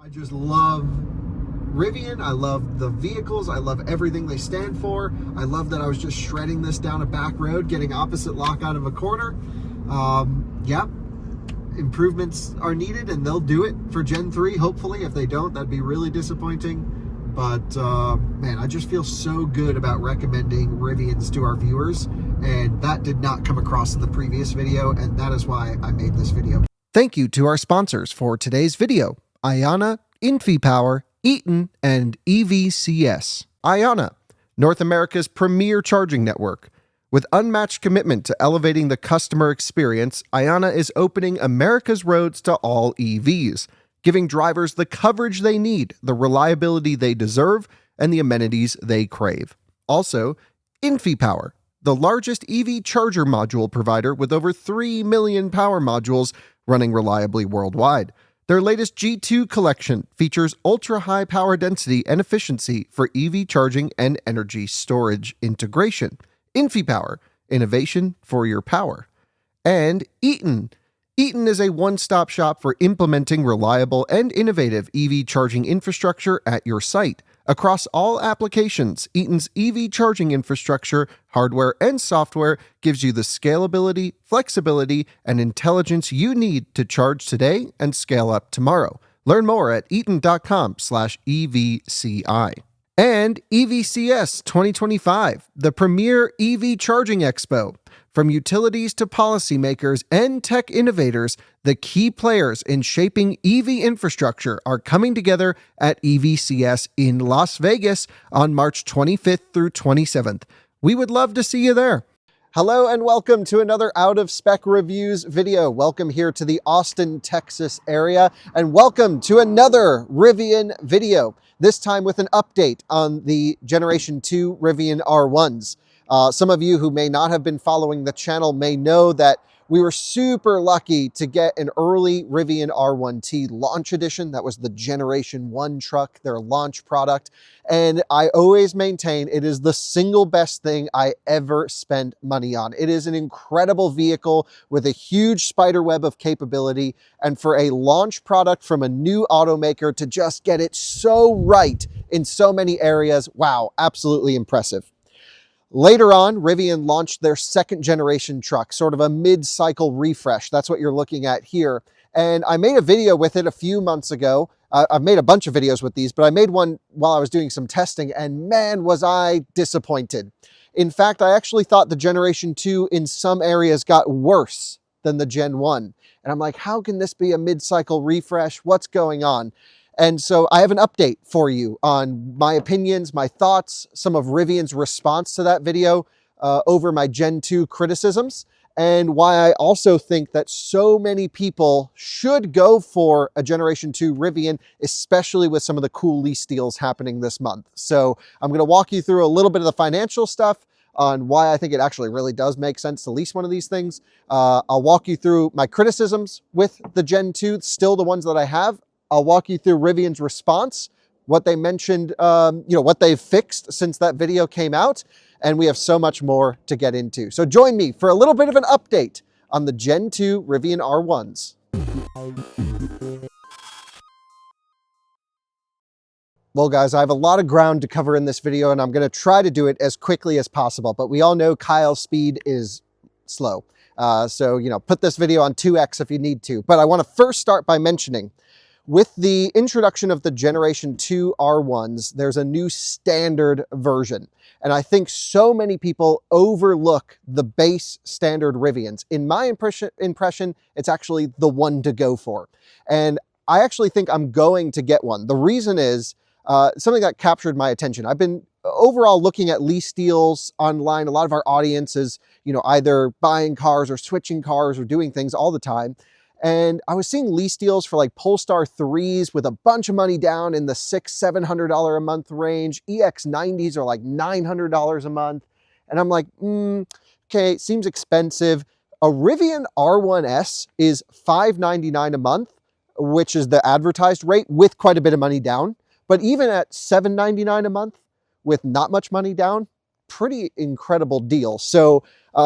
I just love Rivian. I love the vehicles. I love everything they stand for. I love that I was just shredding this down a back road, getting opposite lock out of a corner. Yeah, improvements are needed, and they'll do it for Gen 3, hopefully. If they don't, that'd be really disappointing. But man, I just feel so good about recommending Rivians to our viewers, and that did not come across in the previous video, and that is why I made this video. Thank you to our sponsors for today's video: Ionna, InfyPower, Eaton, and EVCS. Ionna, North America's premier charging network. With unmatched commitment to elevating the customer experience, Ionna is opening America's roads to all EVs, giving drivers the coverage they need, the reliability they deserve, and the amenities they crave. Also, InfyPower, the largest EV charger module provider with over 3 million power modules running reliably worldwide. Their latest G2 collection features ultra-high power density and efficiency for EV charging and energy storage integration. InfyPower, innovation for your power. And Eaton. Eaton is a one-stop shop for implementing reliable and innovative EV charging infrastructure at your site. Across all applications, Eaton's EV charging infrastructure, hardware, and software gives you the scalability, flexibility, and intelligence you need to charge today and scale up tomorrow. Learn more at eaton.com/EVCI. And EVCS 2025, the premier EV charging expo. From utilities to policymakers and tech innovators, the key players in shaping EV infrastructure are coming together at EVCS in Las Vegas on March 25th through 27th. We would love to see you there. Hello and welcome to another Out of Spec Reviews video. Welcome here to the Austin, Texas area, and welcome to another Rivian video, this time with an update on the Generation 2 Rivian R1s. Some of you who may not have been following the channel may know that we were super lucky to get an early Rivian R1T launch edition. That was the Generation 1 truck, their launch product. And I always maintain it is the single best thing I ever spent money on. It is an incredible vehicle with a huge spider web of capability. And for a launch product from a new automaker to just get it so right in so many areas, wow, absolutely impressive. Later on, Rivian launched their second generation truck, sort of a mid-cycle refresh. That's what you're looking at here. And I made a video with it a few months ago. I've made a bunch of videos with these, but I made one while I was doing some testing, and man, was I disappointed. In fact, I actually thought the Generation 2 in some areas got worse than the Gen 1. And I'm like, how can this be a mid-cycle refresh? What's going on? And so I have an update for you on my opinions, my thoughts, some of Rivian's response to that video over my Gen 2 criticisms, and why I also think that so many people should go for a Generation 2 Rivian, especially with some of the cool lease deals happening this month. So I'm going to walk you through a little bit of the financial stuff on why I think it actually really does make sense to lease one of these things. I'll walk you through my criticisms with the Gen 2, still the ones that I have. I'll walk you through Rivian's response, what they mentioned, what they've fixed since that video came out, and we have so much more to get into. So join me for a little bit of an update on the Gen 2 Rivian R1s. Well, guys, I have a lot of ground to cover in this video, and I'm going to try to do it as quickly as possible, but we all know Kyle's speed is slow. So, put this video on 2x if you need to. But I want to first start by mentioning, with the introduction of the Generation 2 R1s, there's a new standard version. And I think so many people overlook the base standard Rivians. In my impression, it's actually the one to go for. And I actually think I'm going to get one. The reason is something that captured my attention. I've been overall looking at lease deals online. A lot of our audience is, either buying cars or switching cars or doing things all the time. And I was seeing lease deals for like Polestar 3s with a bunch of money down in the $600–700 a month range. EX90s are like $900 a month. And I'm like, okay, seems expensive. A Rivian R1S is $599 a month, which is the advertised rate with quite a bit of money down. But even at $799 a month with not much money down, pretty incredible deal. So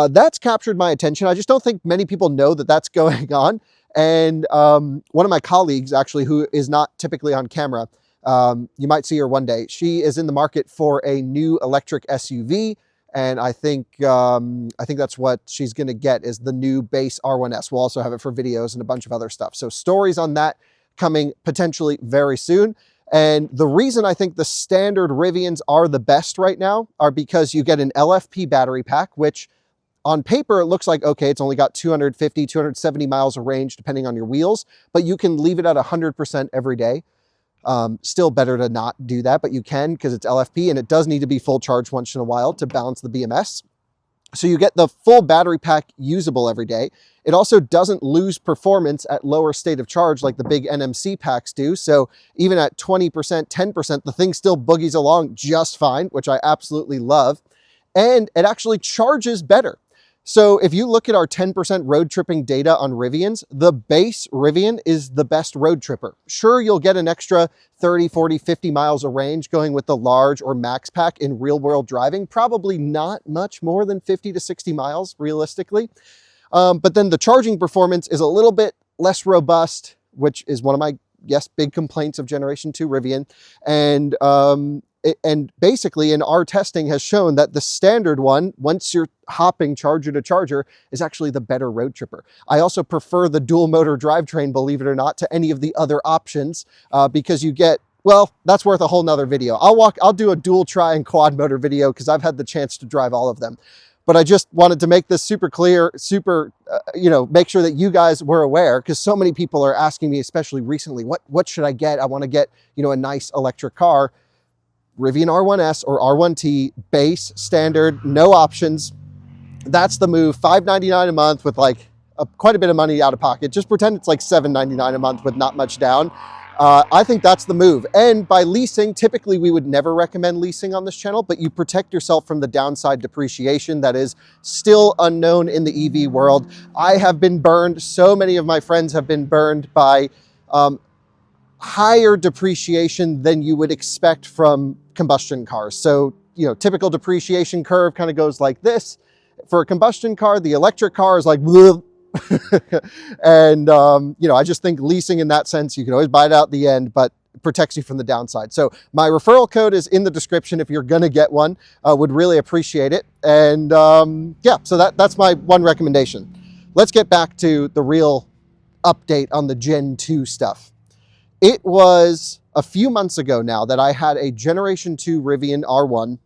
that's captured my attention. I just don't think many people know that that's going on. And one of my colleagues, actually, who is not typically on camera, you might see her one day. She is in the market for a new electric SUV, and I think that's what she's going to get, is the new base R1S. We'll also have it for videos and a bunch of other stuff. So stories on that coming potentially very soon. And the reason I think the standard Rivians are the best right now are because you get an LFP battery pack, which on paper, it looks like, okay, it's only got 250, 270 miles of range, depending on your wheels, but you can leave it at 100% every day. Still better to not do that, but you can, because it's LFP, and it does need to be full charge once in a while to balance the BMS. So you get the full battery pack usable every day. It also doesn't lose performance at lower state of charge like the big NMC packs do. So even at 20%, 10%, the thing still boogies along just fine, which I absolutely love. And it actually charges better. So if you look at our 10% road tripping data on Rivians, the base Rivian is the best road tripper. Sure, you'll get an extra 30, 40, 50 miles of range going with the large or max pack in real world driving, probably not much more than 50 to 60 miles realistically. But then the charging performance is a little bit less robust, which is one of my, big complaints of Generation 2 Rivian. And basically in our testing has shown that the standard one, once you're hopping charger to charger, is actually the better road tripper. I also prefer the dual motor drivetrain, believe it or not, to any of the other options because you get, well, that's worth a whole nother video. I'll do a dual tri and quad motor video because I've had the chance to drive all of them. But I just wanted to make this super clear, make sure that you guys were aware, because so many people are asking me, especially recently, what should I get? I want to get, a nice electric car. Rivian R1S or R1T, base, standard, no options. That's the move. $599 a month with quite a bit of money out of pocket. Just pretend it's like $799 a month with not much down. I think that's the move. And by leasing, typically we would never recommend leasing on this channel, but you protect yourself from the downside depreciation that is still unknown in the EV world. I have been burned. So many of my friends have been burned by higher depreciation than you would expect from combustion cars. So, typical depreciation curve kind of goes like this. For a combustion car, the electric car is like, and, I just think leasing in that sense, you can always buy it out at the end, but it protects you from the downside. So my referral code is in the description if you're going to get one. Would really appreciate it. And so that's my one recommendation. Let's get back to the real update on the Gen 2 stuff. It was a few months ago now that I had a Generation 2 Rivian R1,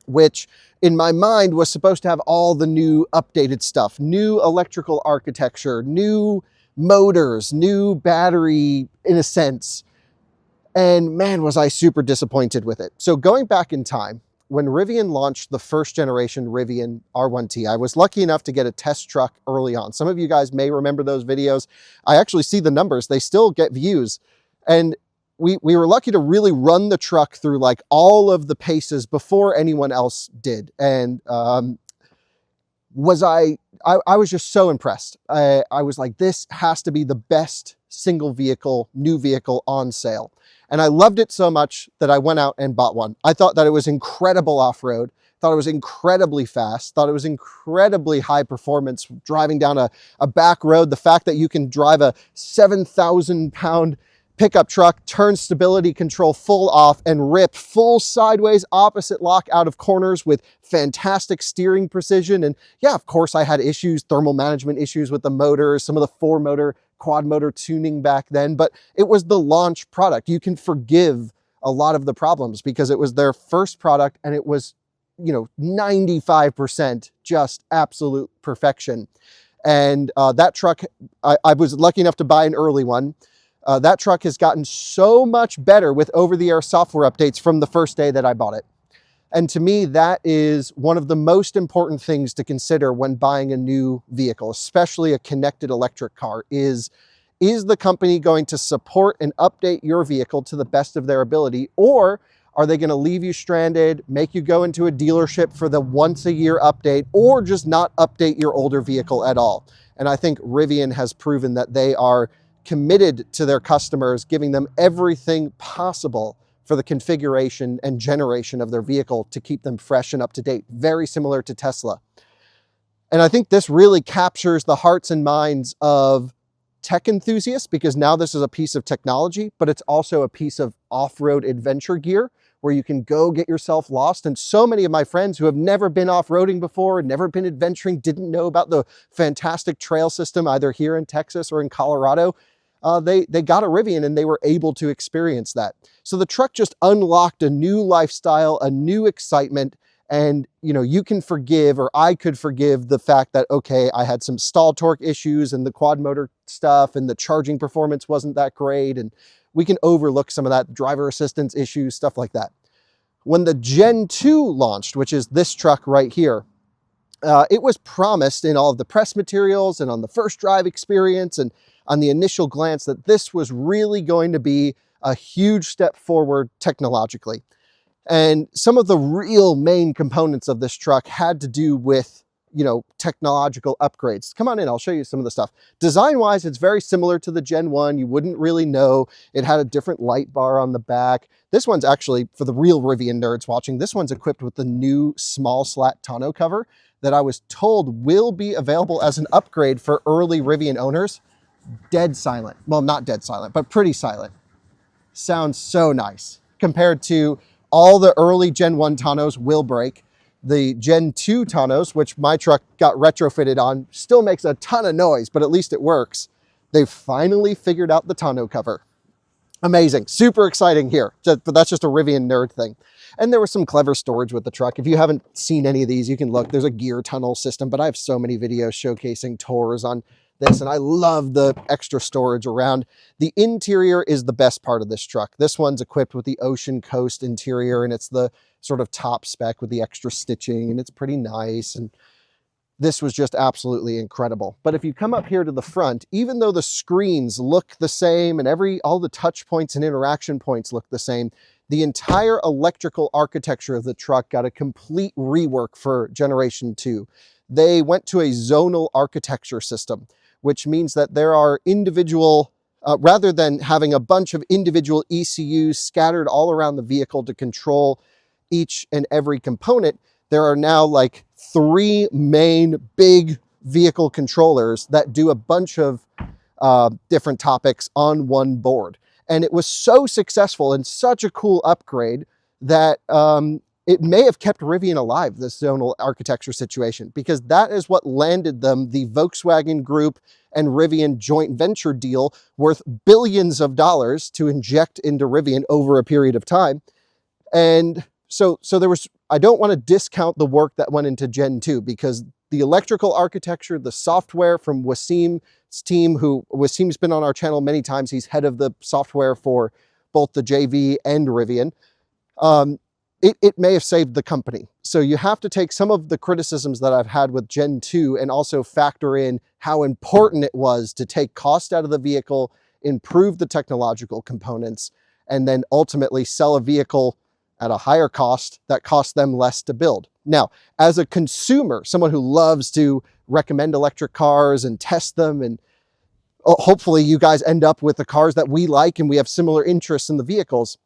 which in my mind was supposed to have all the new updated stuff, new electrical architecture, new motors, new battery in a sense. And man, was I super disappointed with it. So going back in time, when Rivian launched the first generation Rivian R1T, I was lucky enough to get a test truck early on. Some of you guys may remember those videos. I actually see the numbers. They still get views. And we were lucky to really run the truck through all of the paces before anyone else did. And I was just so impressed. I was like, this has to be the best single vehicle, new vehicle on sale. And I loved it so much that I went out and bought one. I thought that it was incredible off-road, thought it was incredibly fast, thought it was incredibly high performance driving down a back road. The fact that you can drive a 7,000-pound pickup truck, turn stability control full off and rip full sideways opposite lock out of corners with fantastic steering precision. And yeah, of course I had issues, thermal management issues with the motors, some of the 4-motor, quad motor tuning back then, but it was the launch product. You can forgive a lot of the problems because it was their first product and it was, 95% just absolute perfection. And that truck, I was lucky enough to buy an early one. That truck has gotten so much better with over-the-air software updates from the first day that I bought it. And to me, that is one of the most important things to consider when buying a new vehicle, especially a connected electric car, is the company going to support and update your vehicle to the best of their ability, or are they going to leave you stranded, make you go into a dealership for the once-a-year update, or just not update your older vehicle at all? And I think Rivian has proven that they are committed to their customers, giving them everything possible for the configuration and generation of their vehicle to keep them fresh and up to date, very similar to Tesla. And I think this really captures the hearts and minds of tech enthusiasts because now this is a piece of technology, but it's also a piece of off-road adventure gear where you can go get yourself lost. And so many of my friends who have never been off-roading before, never been adventuring, didn't know about the fantastic trail system either here in Texas or in Colorado. They got a Rivian and they were able to experience that. So the truck just unlocked a new lifestyle, a new excitement. And, you know, you can forgive, or I could forgive the fact that, okay, I had some stall torque issues and the quad motor stuff and the charging performance wasn't that great. And we can overlook some of that, driver assistance issues, stuff like that. When the Gen 2 launched, which is this truck right here, it was promised in all of the press materials and on the first drive experience and on the initial glance that this was really going to be a huge step forward technologically. And some of the real main components of this truck had to do with, you know, technological upgrades. Come on in, I'll show you some of the stuff. Design-wise, it's very similar to the Gen 1. You wouldn't really know. It had a different light bar on the back. This one's actually, for the real Rivian nerds watching, this one's equipped with the new small slat tonneau cover that I was told will be available as an upgrade for early Rivian owners. Dead silent. Well, not dead silent, but pretty silent. Sounds so nice compared to all the early Gen 1 tonneaus will break. The Gen 2 tonneaus, which my truck got retrofitted on, still makes a ton of noise, but at least it works. They've finally figured out the tonneau cover. Amazing, super exciting here, but that's just a Rivian nerd thing. And there was some clever storage with the truck. If you haven't seen any of these, you can look. There's a gear tunnel system, but I have so many videos showcasing tours on this, and I love the extra storage around. The interior is the best part of this truck. This one's equipped with the Ocean Coast interior, and it's the sort of top spec with the extra stitching, and it's pretty nice. And this was just absolutely incredible. But if you come up here to the front, even though the screens look the same and all the touch points and interaction points look the same, the entire electrical architecture of the truck got a complete rework for Generation 2. They went to a zonal architecture system, which means that there are individual, rather than having a bunch of individual ECUs scattered all around the vehicle to control each and every component, there are now like 3 main big vehicle controllers that do a bunch of different topics on one board. And it was so successful and such a cool upgrade that it may have kept Rivian alive, this zonal architecture situation, because that is what landed them the Volkswagen Group and Rivian joint venture deal worth billions of dollars to inject into Rivian over a period of time. And so there was, I don't want to discount the work that went into Gen 2, because the electrical architecture, the software from Wasim's team, Wasim's been on our channel many times. He's head of the software for both the JV and Rivian. It may have saved the company. So you have to take some of the criticisms that I've had with Gen 2 and also factor in how important it was to take cost out of the vehicle, improve the technological components, and then ultimately sell a vehicle at a higher cost that costs them less to build. Now, as a consumer, someone who loves to recommend electric cars and test them, and hopefully you guys end up with the cars that we like and we have similar interests in the vehicles,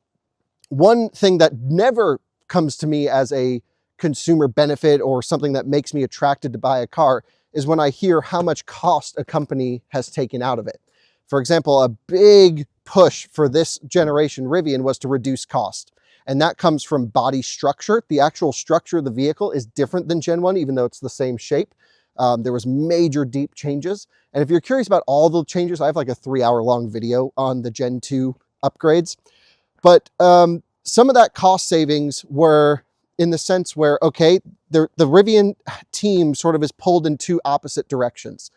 one thing that never comes to me as a consumer benefit or something that makes me attracted to buy a car is when I hear how much cost a company has taken out of it. For example, a big push for this generation Rivian was to reduce cost. And that comes from body structure. The actual structure of the vehicle is different than Gen 1, even though it's the same shape. There was major deep changes. And if you're curious about all the changes, I have like a 3-hour-long video on the Gen 2 upgrades. But some of that cost savings were in the sense where, okay, the Rivian team sort of is pulled in 2 opposite directions.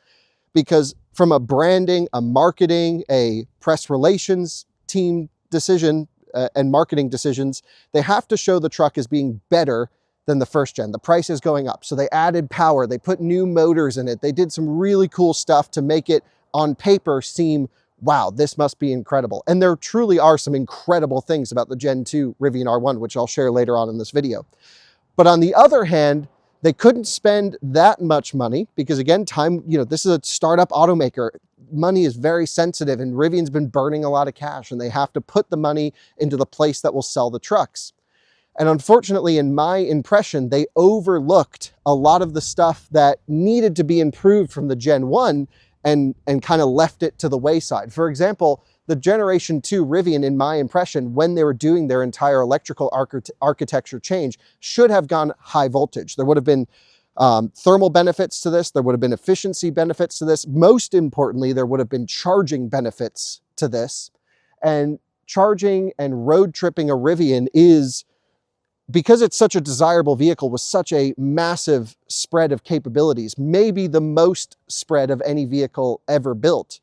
Because from a branding, a marketing, a press relations team decision, and marketing decisions, they have to show the truck as being better than the first gen. The price is going up. So they added power, they put new motors in it. They did some really cool stuff to make it on paper seem, wow, this must be incredible. And there truly are some incredible things about the Gen 2 Rivian R1, which I'll share later on in this video. But on the other hand, they couldn't spend that much money because, again, this is a startup automaker. Money is very sensitive, and Rivian's been burning a lot of cash, and they have to put the money into the place that will sell the trucks. And unfortunately, in my impression, they overlooked a lot of the stuff that needed to be improved from the Gen 1 and kind of left it to the wayside. For example, the Generation 2 Rivian, in my impression, when they were doing their entire electrical architecture change, should have gone high voltage. There would have been thermal benefits to this. There would have been efficiency benefits to this. Most importantly, there would have been charging benefits to this. And charging and road tripping a Rivian is, because it's such a desirable vehicle with such a massive spread of capabilities, maybe the most spread of any vehicle ever built.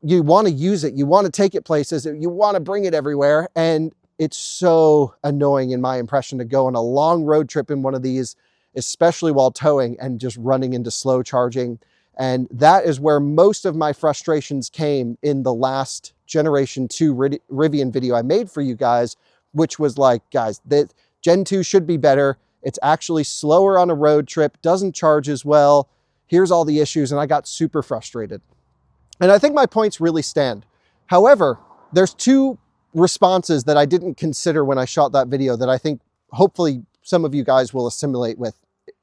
You want to use it. You want to take it places. You want to bring it everywhere. And it's so annoying, in my impression, to go on a long road trip in one of these, especially while towing and just running into slow charging. And that is where most of my frustrations came in the last Generation 2 Rivian video I made for you guys, which was like, guys, that Gen 2 should be better. It's actually slower on a road trip, doesn't charge as well. Here's all the issues, and I got super frustrated. And I think my points really stand. However, there's two responses that I didn't consider when I shot that video that I think hopefully some of you guys will assimilate with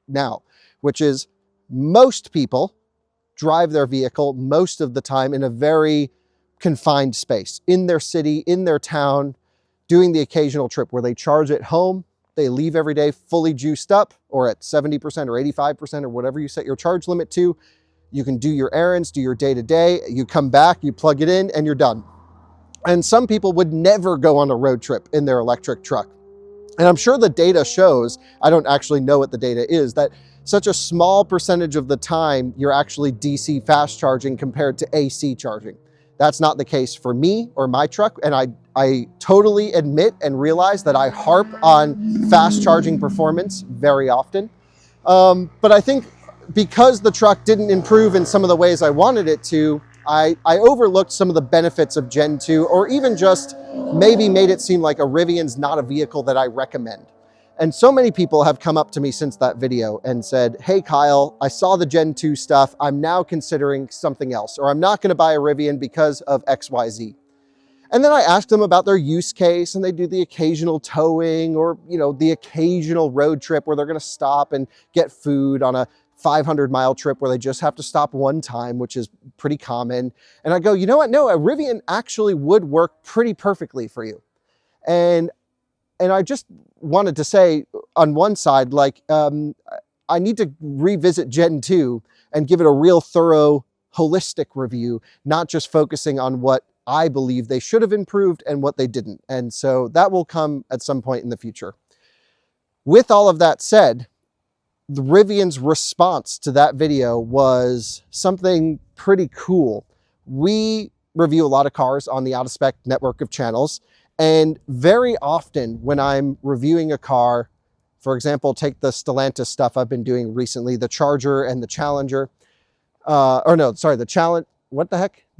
now, which is most people drive their vehicle most of the time in a very confined space, in their city, in their town, doing the occasional trip where they charge at home, they leave every day fully juiced up or at 70% or 85% or whatever you set your charge limit to. You can do your errands, do your day-to-day, you come back, you plug it in, and you're done. And some people would never go on a road trip in their electric truck. And I'm sure the data shows, I don't actually know what the data is, that such a small percentage of the time you're actually DC fast charging compared to AC charging. That's not the case for me or my truck. And I totally admit and realize that I harp on fast charging performance very often. But I think because the truck didn't improve in some of the ways I wanted it to, I overlooked some of the benefits of Gen 2, or even just maybe made it seem like a Rivian's not a vehicle that I recommend. And so many people have come up to me since that video and said, hey Kyle, I saw the Gen 2 stuff. I'm now considering something else, or I'm not going to buy a Rivian because of XYZ. And then I asked them about their use case, and they do the occasional towing or, the occasional road trip where they're going to stop and get food on a 500-mile trip where they just have to stop one time, which is pretty common. And I go, you know what? No, a Rivian actually would work pretty perfectly for you. And I just wanted to say on one side, like, I need to revisit Gen 2 and give it a real thorough, holistic review, not just focusing on what I believe they should have improved and what they didn't. And so that will come at some point in the future. With all of that said, the Rivian's response to that video was something pretty cool. We review a lot of cars on the Out of Spec network of channels, and very often when I'm reviewing a car, for example, take the Stellantis stuff I've been doing recently, the Charger and the Challenger, the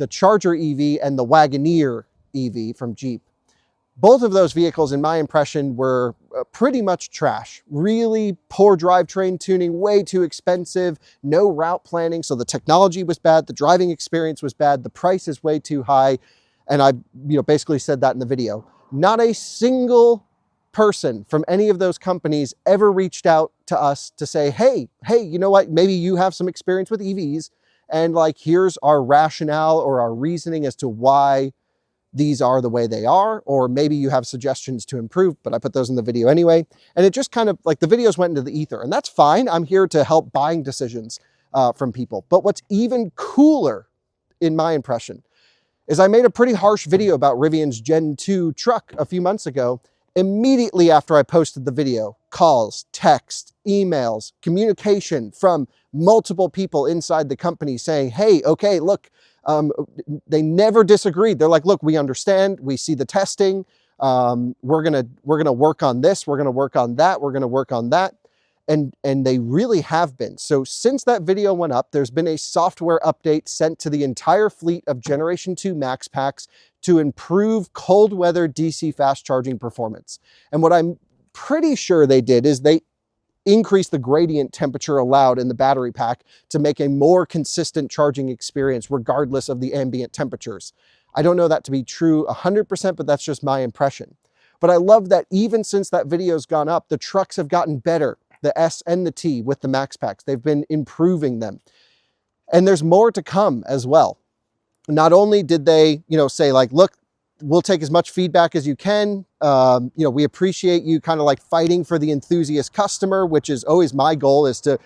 Charger EV and the Wagoneer EV from Jeep. Both of those vehicles, in my impression, were pretty much trash. Really poor drivetrain tuning, way too expensive, no route planning. So the technology was bad, the driving experience was bad, the price is way too high. And I basically said that in the video. Not a single person from any of those companies ever reached out to us to say, hey, you know what? Maybe you have some experience with EVs, and like, here's our rationale or our reasoning as to why these are the way they are, or maybe you have suggestions to improve, but I put those in the video anyway. And it just kind of like, the videos went into the ether, and that's fine. I'm here to help buying decisions from people. But what's even cooler, in my impression, is I made a pretty harsh video about Rivian's Gen 2 truck a few months ago. Immediately after I posted the video, calls, texts, emails, communication from multiple people inside the company saying, hey, okay, look, they never disagreed. They're like, look, we understand, we see the testing, we're gonna work on this, we're gonna work on that, we're gonna work on that. And they really have been. So since that video went up, there's been a software update sent to the entire fleet of Generation 2 Max Packs to improve cold weather DC fast charging performance. And what I'm pretty sure they did is they increased the gradient temperature allowed in the battery pack to make a more consistent charging experience regardless of the ambient temperatures. I don't know that to be true 100%, but that's just my impression. But I love that even since that video's gone up, the trucks have gotten better, the S and the T with the Max Packs. They've been improving them. And there's more to come as well. Not only did they, say like, look, we'll take as much feedback as you can. We appreciate you kind of like fighting for the enthusiast customer, which is always my goal, is to,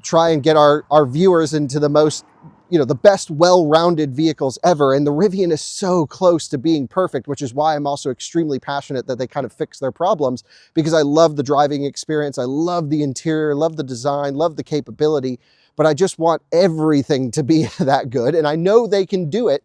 try and get our viewers into the most, the best well-rounded vehicles ever. And the Rivian is so close to being perfect, which is why I'm also extremely passionate that they kind of fix their problems, because I love the driving experience. I love the interior, love the design, love the capability, but I just want everything to be that good. And I know they can do it.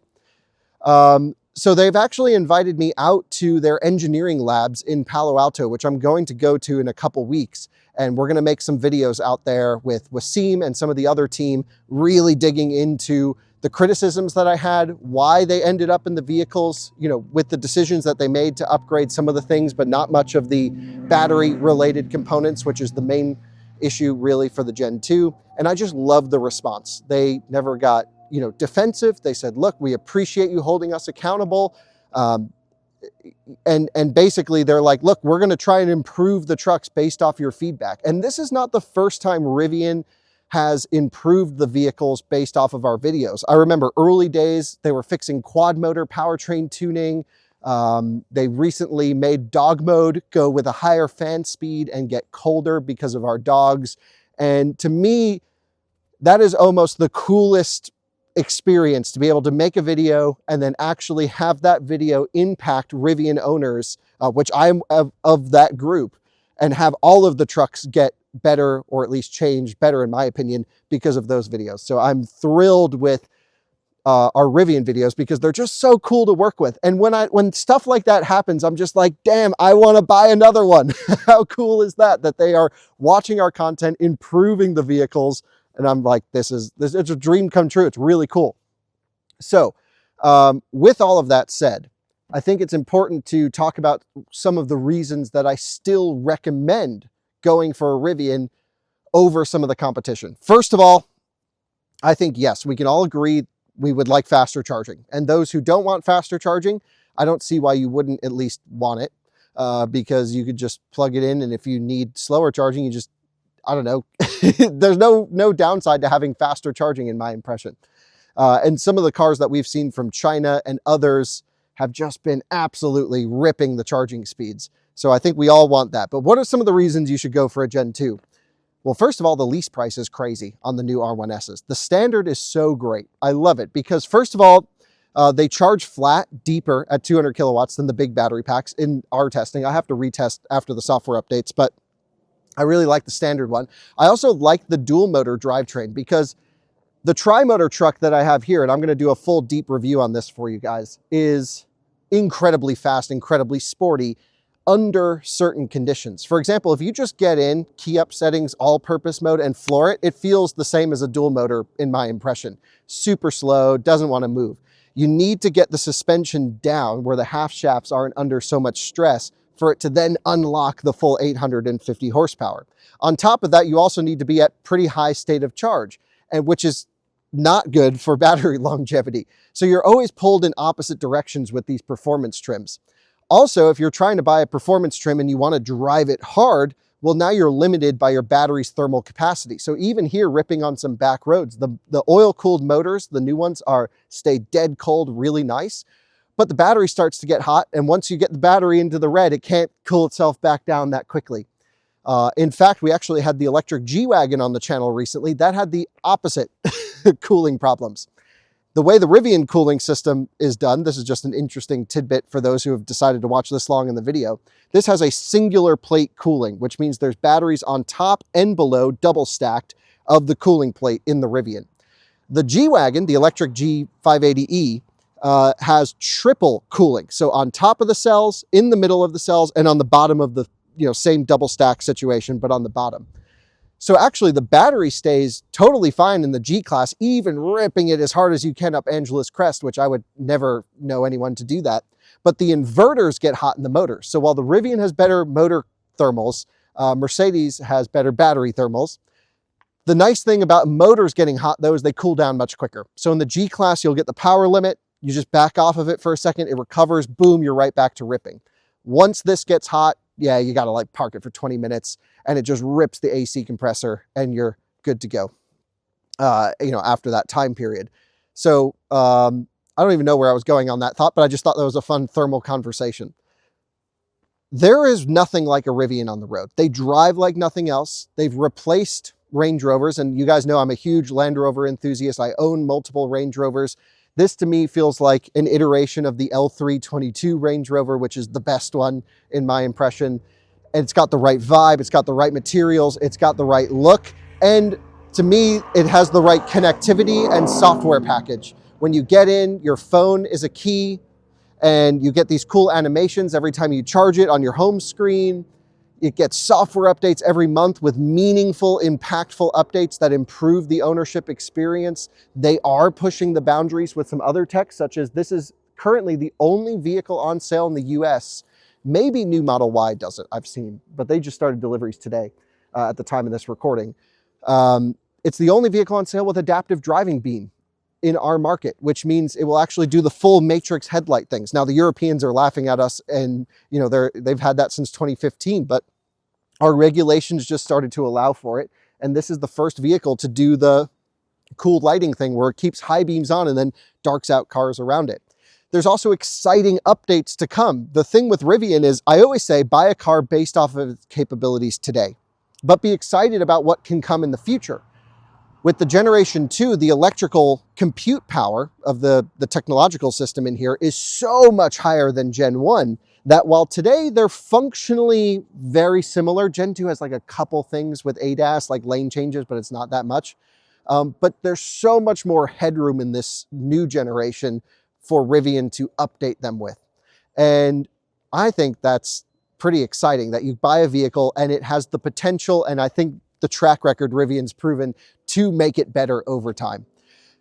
So they've actually invited me out to their engineering labs in Palo Alto, which I'm going to go to in a couple weeks. And we're going to make some videos out there with Wasim and some of the other team, really digging into the criticisms that I had, why they ended up in the vehicles, with the decisions that they made to upgrade some of the things, but not much of the battery related components, which is the main issue really for the Gen 2. And I just love the response. They never got, defensive. They said, look, we appreciate you holding us accountable. And basically they're like, look, we're going to try and improve the trucks based off your feedback. And this is not the first time Rivian has improved the vehicles based off of our videos. I remember early days, they were fixing quad motor powertrain tuning. They recently made dog mode go with a higher fan speed and get colder because of our dogs. And to me, that is almost the coolest experience, to be able to make a video and then actually have that video impact Rivian owners, which I'm of that group, and have all of the trucks get better, or at least change better in my opinion, because of those videos. So I'm thrilled with our Rivian videos because they're just so cool to work with. And when stuff like that happens, I'm just like, damn, I want to buy another one. How cool is that they are watching our content, improving the vehicles. And I'm like, this is a dream come true. It's really cool. So with all of that said, I think it's important to talk about some of the reasons that I still recommend going for a Rivian over some of the competition. First of all, I think, yes, we can all agree we would like faster charging. And those who don't want faster charging, I don't see why you wouldn't at least want it, because you could just plug it in. And if you need slower charging, you just, I don't know, there's no downside to having faster charging in my impression. And some of the cars that we've seen from China and others have just been absolutely ripping the charging speeds. So I think we all want that. But what are some of the reasons you should go for a Gen 2? Well, first of all, the lease price is crazy on the new R1Ss. The standard is so great. I love it because, first of all, they charge flat deeper at 200 kilowatts than the big battery packs in our testing. I have to retest after the software updates, but I really like the standard one. I also like the dual motor drivetrain because the tri-motor truck that I have here, and I'm going to do a full deep review on this for you guys, is incredibly fast, incredibly sporty under certain conditions. For example, if you just get in, key up settings, all-purpose mode, and floor it, it feels the same as a dual motor in my impression. Super slow, doesn't want to move. You need to get the suspension down where the half shafts aren't under so much stress for it to then unlock the full 850 horsepower. On top of that, you also need to be at pretty high state of charge, and which is not good for battery longevity. So you're always pulled in opposite directions with these performance trims. Also, if you're trying to buy a performance trim and you want to drive it hard, well, now you're limited by your battery's thermal capacity. So even here, ripping on some back roads, the oil-cooled motors, the new ones, stay dead cold, really nice. But the battery starts to get hot, and once you get the battery into the red, it can't cool itself back down that quickly. In fact, we actually had the electric G-Wagon on the channel recently. That had the opposite cooling problems. The way the Rivian cooling system is done, this is just an interesting tidbit for those who have decided to watch this long in the video. This has a singular plate cooling, which means there's batteries on top and below, double stacked, of the cooling plate in the Rivian. The G-Wagon, the electric G580e, has triple cooling. So on top of the cells, in the middle of the cells, and on the bottom of the same double stack situation, but on the bottom. So actually the battery stays totally fine in the G-Class, even ripping it as hard as you can up Angela's Crest, which I would never know anyone to do that. But the inverters get hot in the motor. So while the Rivian has better motor thermals, Mercedes has better battery thermals. The nice thing about motors getting hot, though, is they cool down much quicker. So in the G-Class, you'll get the power limit. You just back off of it for a second, it recovers, boom, you're right back to ripping. Once this gets hot, yeah, you got to like park it for 20 minutes and it just rips the AC compressor and you're good to go. after that time period. So I don't even know where I was going on that thought, but I just thought that was a fun thermal conversation. There is nothing like a Rivian on the road. They drive like nothing else. They've replaced Range Rovers, and you guys know I'm a huge Land Rover enthusiast. I own multiple Range Rovers. This to me feels like an iteration of the L322 Range Rover, which is the best one in my impression. And it's got the right vibe, it's got the right materials, it's got the right look, and to me, it has the right connectivity and software package. When you get in, your phone is a key, and you get these cool animations every time you charge it on your home screen. It gets software updates every month with meaningful, impactful updates that improve the ownership experience. They are pushing the boundaries with some other tech, such as this is currently the only vehicle on sale in the US. Maybe new Model Y does it, I've seen, but they just started deliveries today at the time of this recording. It's the only vehicle on sale with adaptive driving beam in our market, which means it will actually do the full matrix headlight things. Now the Europeans are laughing at us, and they've had that since 2015, but our regulations just started to allow for it. And this is the first vehicle to do the cool lighting thing where it keeps high beams on and then darks out cars around it. There's also exciting updates to come. The thing with Rivian is I always say buy a car based off of its capabilities today, but be excited about what can come in the future. With the Generation 2, the electrical compute power of the technological system in here is so much higher than Gen 1 that while today they're functionally very similar, Gen 2 has like a couple things with ADAS, like lane changes, but it's not that much. But there's so much more headroom in this new generation for Rivian to update them with. And I think that's pretty exciting that you buy a vehicle and it has the potential, and I think the track record Rivian's proven, to make it better over time.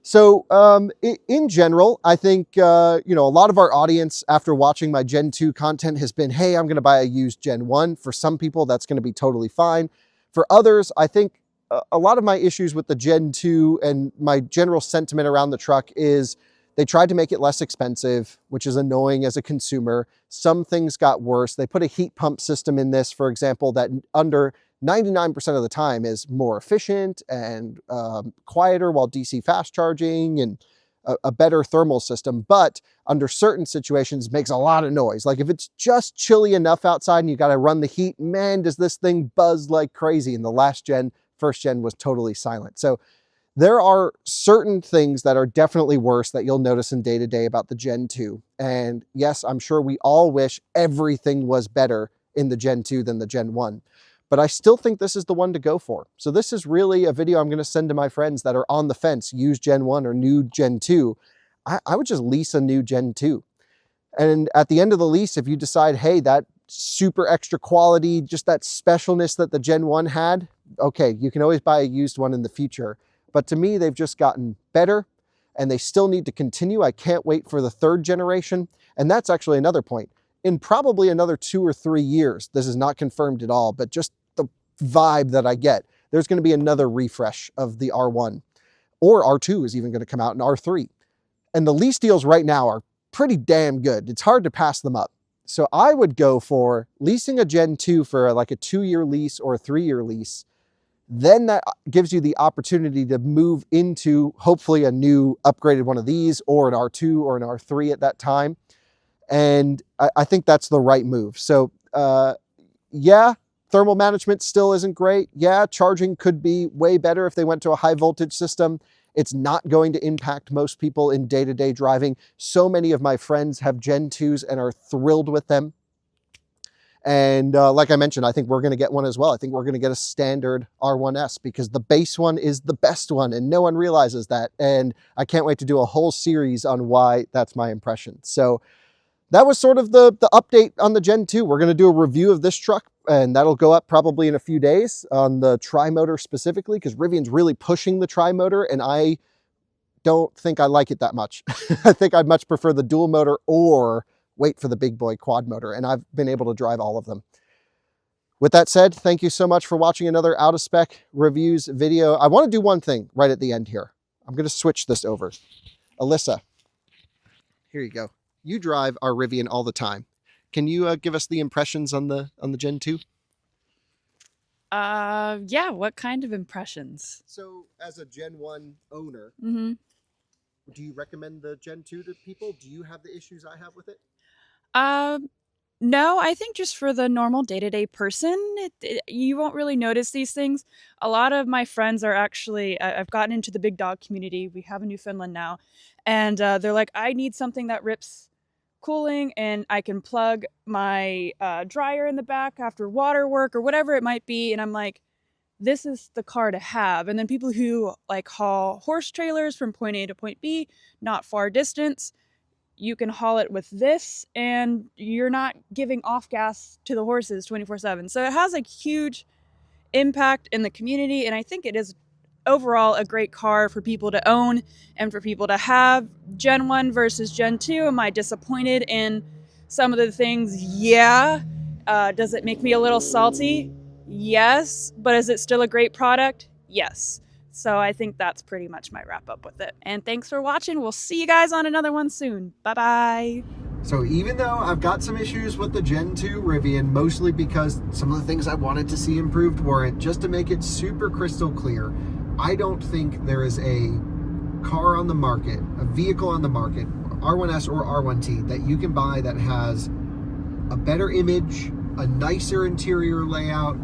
So in general, I think, a lot of our audience after watching my Gen 2 content has been, hey, I'm going to buy a used Gen 1. For some people, that's going to be totally fine. For others, I think a lot of my issues with the Gen 2 and my general sentiment around the truck is they tried to make it less expensive, which is annoying as a consumer. Some things got worse. They put a heat pump system in this, for example, that under 99% of the time is more efficient and quieter while DC fast charging, and a better thermal system, but under certain situations makes a lot of noise. Like if it's just chilly enough outside and you got to run the heat, man, does this thing buzz like crazy. And the last gen, first gen was totally silent. So there are certain things that are definitely worse that you'll notice in day-to-day about the Gen 2. And yes, I'm sure we all wish everything was better in the Gen 2 than the Gen 1. But I still think this is the one to go for. So this is really a video I'm going to send to my friends that are on the fence, use Gen 1 or new Gen 2. I would just lease a new Gen 2. And at the end of the lease, if you decide, hey, that super extra quality, just that specialness that the Gen 1 had, okay, you can always buy a used one in the future. But to me, they've just gotten better and they still need to continue. I can't wait for the third generation. And that's actually another point. In probably another 2 or 3 years, this is not confirmed at all, but just the vibe that I get, there's going to be another refresh of the R1, or R2 is even going to come out in R3. And the lease deals right now are pretty damn good. It's hard to pass them up. So I would go for leasing a Gen 2 for like a 2-year lease or a 3-year lease. Then that gives you the opportunity to move into hopefully a new upgraded one of these, or an R2 or an R3 at that time. And I think that's the right move. So yeah, thermal management still isn't great. Yeah, charging could be way better if they went to a high voltage system. It's not going to impact most people in day-to-day driving. So many of my friends have Gen 2s and are thrilled with them. And like I mentioned, I think we're going to get one as well. I think we're going to get a standard R1S because the base one is the best one and no one realizes that. And I can't wait to do a whole series on why that's my impression. So that was sort of the update on the Gen 2. We're going to do a review of this truck, and that'll go up probably in a few days on the tri-motor specifically, because Rivian's really pushing the tri-motor, and I don't think I like it that much. I think I'd much prefer the dual motor or wait for the big boy quad motor, and I've been able to drive all of them. With that said, thank you so much for watching another out of spec reviews video. I want to do one thing right at the end here. I'm going to switch this over. Alyssa, here you go. You drive our Rivian all the time. Can you give us the impressions on the Gen 2? Yeah, what kind of impressions? So, as a Gen 1 owner, Mm-hmm. do you recommend the Gen 2 to people? Do you have the issues I have with it? Um, no, I think just for the normal day-to-day person, you won't really notice these things. A lot of my friends are actually, I've gotten into the big dog community. We have a Newfoundland now, and they're like, I need something that rips cooling and I can plug my dryer in the back after water work or whatever it might be. And I'm like, this is the car to have. And then people who like haul horse trailers from point A to point B, not far distance, you can haul it with this and you're not giving off gas to the horses 24/7. So it has a huge impact in the community, and I think it is overall a great car for people to own and for people to have. Gen 1 versus Gen 2, am I disappointed in some of the things? Yeah. Does it make me a little salty? Yes. But is it still a great product? Yes. So I think that's pretty much my wrap up with it. And thanks for watching. We'll see you guys on another one soon. Bye-bye. So even though I've got some issues with the Gen 2 Rivian, mostly because some of the things I wanted to see improved weren't, just to make it super crystal clear, I don't think there is a car on the market, a vehicle on the market, R1S or R1T, that you can buy that has a better image, a nicer interior layout,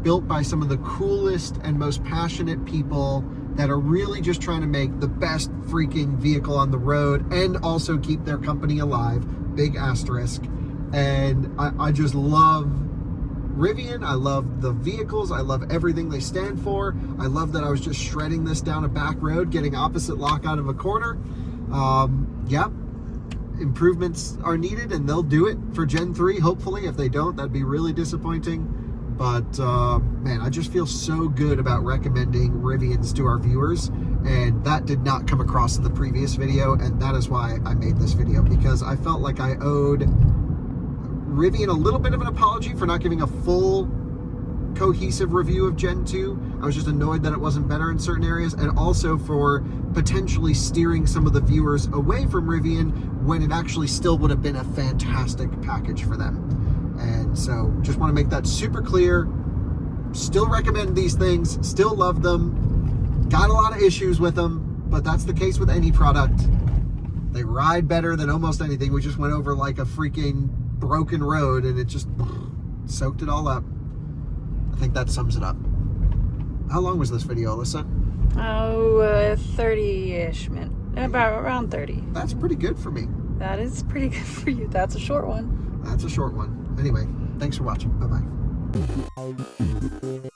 built by some of the coolest and most passionate people that are really just trying to make the best freaking vehicle on the road and also keep their company alive. Big asterisk. And I just love Rivian. I love the vehicles. I love everything they stand for. I love that I was just shredding this down a back road, getting opposite lock out of a corner. Yeah, improvements are needed, and they'll do it for Gen 3. Hopefully, if they don't, that'd be really disappointing. But man, I just feel so good about recommending Rivians to our viewers, and that did not come across in the previous video, and that is why I made this video, because I felt like I owed Rivian a little bit of an apology for not giving a full cohesive review of Gen 2. I was just annoyed that it wasn't better in certain areas, and also for potentially steering some of the viewers away from Rivian when it actually still would have been a fantastic package for them. And so just want to make that super clear. Still recommend these things, still love them, got a lot of issues with them, but that's the case with any product. They ride better than almost anything. We just went over like a freaking broken road and it just soaked it all up. I think that sums it up. How long was this video, Alyssa? Oh, 30-ish minutes. About around 30. That's pretty good for me. That is pretty good for you. That's a short one. That's a short one. Anyway, thanks for watching. Bye-bye.